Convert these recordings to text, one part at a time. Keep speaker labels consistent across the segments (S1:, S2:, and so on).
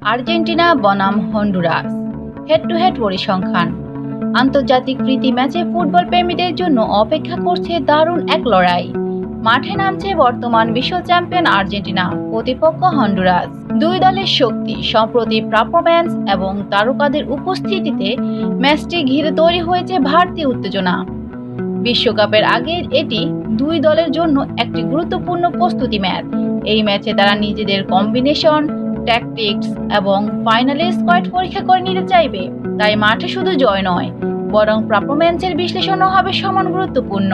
S1: Argentina বনাম Honduras head to head পরিসংখ্যান। আন্তর্জাতিক প্রীতি ম্যাচে ফুটবল প্রেমীদের জন্য অপেক্ষা করছে দারুণ এক লড়াই। মাঠে নামছে বর্তমান বিশ্ব চ্যাম্পিয়ন আর্জেন্টিনা, প্রতিপক্ষ হন্ডুরাস। দুই দলের শক্তি, সম্প্রতি পারফরম্যান্স এবং তারকাদের উপস্থিতিতে ম্যাচটি ঘিরে তৈরি হয়েছে বাড়তি উত্তেজনা। বিশ্বকাপের আগে এটি দুই দলের জন্য একটি গুরুত্বপূর্ণ প্রস্তুতি ম্যাচ। এই ম্যাচে তারা নিজেদের কম্বিনেশন, ট্যাকটিক্স এবং ফাইনালে স্কোয়াড পরীক্ষা করে নিতে চাইবে। তাই মাঠে শুধু জয় নয়, বরং পারফরম্যান্সের বিশ্লেষণও হবে সমান গুরুত্বপূর্ণ।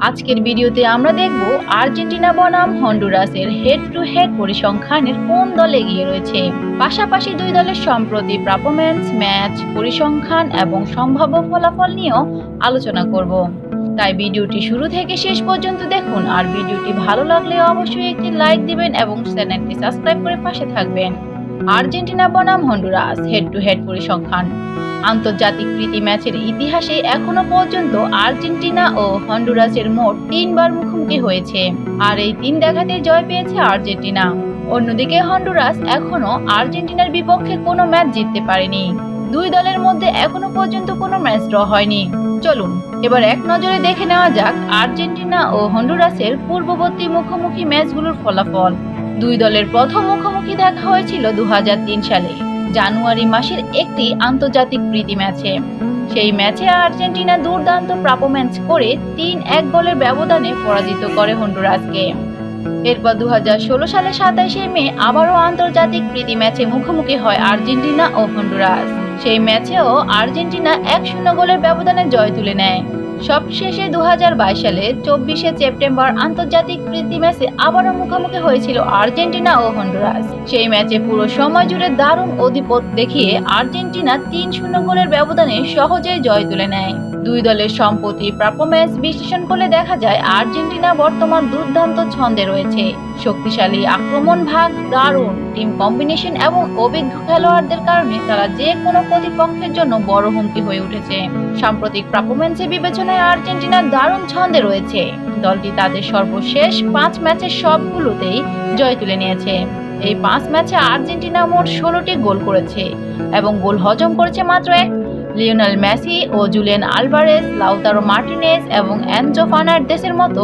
S1: আজকের ভিডিওতে আমরা দেখব আর্জেন্টিনা বনাম হন্ডুরাসের হেড টু হেড পরিসংখ্যানের কোন দল এগিয়ে রয়েছে। পাশাপাশি দুই দলের সম্প্রতি পারফরম্যান্স, ম্যাচ পরিসংখ্যান এবং সম্ভাব্য ফলাফল নিয়েও আলোচনা করব। তাই ভিডিওটি শুরু থেকে শেষ পর্যন্ত দেখুন। আর ভিডিওটি ভালো লাগলে অবশ্যই একটি লাইক দিবেন এবং চ্যানেলটি সাবস্ক্রাইব করে পাশে থাকবেন। আর্জেন্টিনা বনাম হন্ডুরাস হেড টু হেড পরিসংখ্যান। আন্তর্জাতিক প্রীতি ম্যাচের ইতিহাসে এখনো পর্যন্ত আর্জেন্টিনা ও হন্ডুরাসের মোট 3 বার মুখোমুখি হয়েছে, আর এই 3 দেখাতে জয় পেয়েছে আর্জেন্টিনা। অন্যদিকে হন্ডুরাস এখনো আর্জেন্টিনার বিপক্ষে কোনো ম্যাচ জিততে পারেনি। দুই দলের মধ্যে এখনো পর্যন্ত কোনো ম্যাচ ড্র হয়নি। চলুন এবার এক নজরে দেখে নেওয়া যাক আর্জেন্টিনা ও হন্ডুরাসের পূর্ববর্তী মুখোমুখি ম্যাচগুলোর ফলাফল। দুই দলের প্রথম মুখোমুখি দেখা হয়েছিল 2003 সালে জানুয়ারি মাসের একটি আন্তর্জাতিক প্রীতি ম্যাচে। সেই ম্যাচে আর্জেন্টিনা দুর্দান্ত পারফরম্যান্স করে 3-1 গোলের ব্যবধানে পরাজিত করে হন্ডুরাসকে। এরপর 2016 সালে 27 মে আবারও আন্তর্জাতিক প্রীতি ম্যাচে মুখোমুখি হয় আর্জেন্টিনা ও হন্ডুরাস। সেই ম্যাচেও আর্জেন্টিনা 1-0 গোলের ব্যবধানে জয় তুলে নেয়। সবশেষে 2022 সালে 24 সেপ্টেম্বর আন্তর্জাতিক প্রীতি ম্যাচে আবারও মুখোমুখি হয়েছিল আর্জেন্টিনা ও হন্ডুরাস। সেই ম্যাচে পুরো সময় জুড়ে দারুণ আধিপত্য দেখিয়ে আর্জেন্টিনা 3-0 গোলের ব্যবধানে সহজেই জয় তুলে নেয়। দুই দলের সম্প্রতি পারফরম্যান্স বিশ্লেষণ করলে দেখা যায় আর্জেন্টিনা বর্তমান দুর্দান্ত ছন্দে রয়েছে। শক্তিশালী আক্রমণ ভাগ, দারুণ টিম কম্বিনেশন এবং অভিজ্ঞ খেলোয়াড়দের কারণে তারা যে কোনো প্রতিপক্ষের জন্য বড় হুমকি হয়ে উঠেছে। সাম্প্রতিক পারফরম্যান্সের বিবেচনায় আর্জেন্টিনা দারুণ ছন্দে রয়েছে। দলটি তাদের সর্বশেষ 5 ম্যাচের সবগুলোতেই জয় তুলে নিয়েছে। এই 5 ম্যাচে আর্জেন্টিনা মোট 16টি গোল করেছে এবং গোল হজম করেছে মাত্র এক। লিওনেল মেসি ও জুলিয়ান আলভারেজ, লাউতারো মার্টিনেজ এবং এনজো ফার্নান্দেজের মতো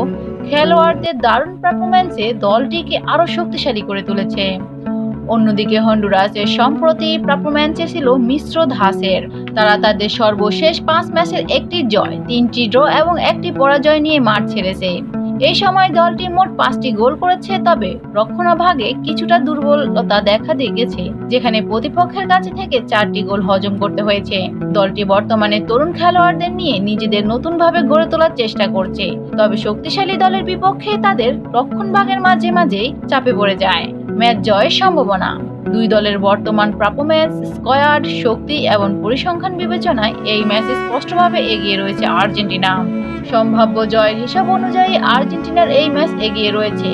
S1: খেলোয়াড়দের দারুণ পারফরম্যান্সে দলটিকে আরও শক্তিশালী করে তুলেছে। অন্যদিকে হন্ডুরাসের সম্প্রতি পারফরম্যান্সে ছিল মিশ্র ধাঁচের। তারা তাদের সর্বশেষ 5 ম্যাচের একটি জয়, 3টি ড্র এবং একটি পরাজয় নিয়ে মাঠ ছেড়েছে। এই সময় দলটি মোট 5টি গোল করেছে, তবে রক্ষণভাগে কিছুটা দুর্বলতা দেখা গেছে, যেখানে প্রতিপক্ষের কাছে থেকে 4টি গোল হজম করতে হয়েছে। দলটি বর্তমানে তরুণ খেলোয়াড়দের নিয়ে নিজেদের নতুনভাবে গড়ে তোলার চেষ্টা করছে, তবে শক্তিশালী দলের বিপক্ষে তাদের রক্ষণভাগের মাঝে মাঝেই চাপে পড়ে যায়। ম্যাচ জয়ের সম্ভাবনা। দুই দলের বর্তমান পারফরম্যান্স, স্কোয়াড শক্তি এবং পরিসংখ্যান বিবেচনায় এই ম্যাচে স্পষ্টভাবে এগিয়ে রয়েছে আর্জেন্টিনা। সম্ভাব্য জয়ের হিসাব অনুযায়ী আর্জেন্টিনার এই ম্যাচ এগিয়ে রয়েছে।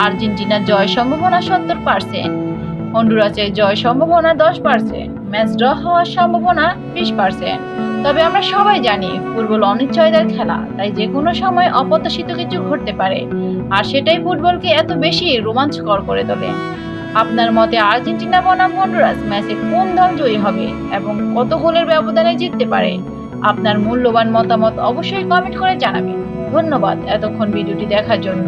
S1: আর্জেন্টিনার জয় সম্ভাবনা 70%, হন্ডুরাসের জয় সম্ভাবনা 10%, ম্যাচ ড্র হওয়ার সম্ভাবনা 20%। তবে আমরা সবাই জানি ফুটবল অনিশ্চয়তার খেলা, তাই যে কোনো সময় অপ্রত্যাশিত কিছু ঘটতে পারে, আর সেটাই ফুটবলকে এত বেশি রোমাঞ্চকর করে তোলে। আপনার মতে আর্জেন্টিনা বনাম হন্ডুরাস ম্যাচে কোন দল জয়ী হবে এবং কত গোলের ব্যবধানে জিততে পারে? আপনার মূল্যবান মতামত অবশ্যই কমেন্ট করে জানাবেন। ধন্যবাদ এতক্ষণ ভিডিওটি দেখার জন্য।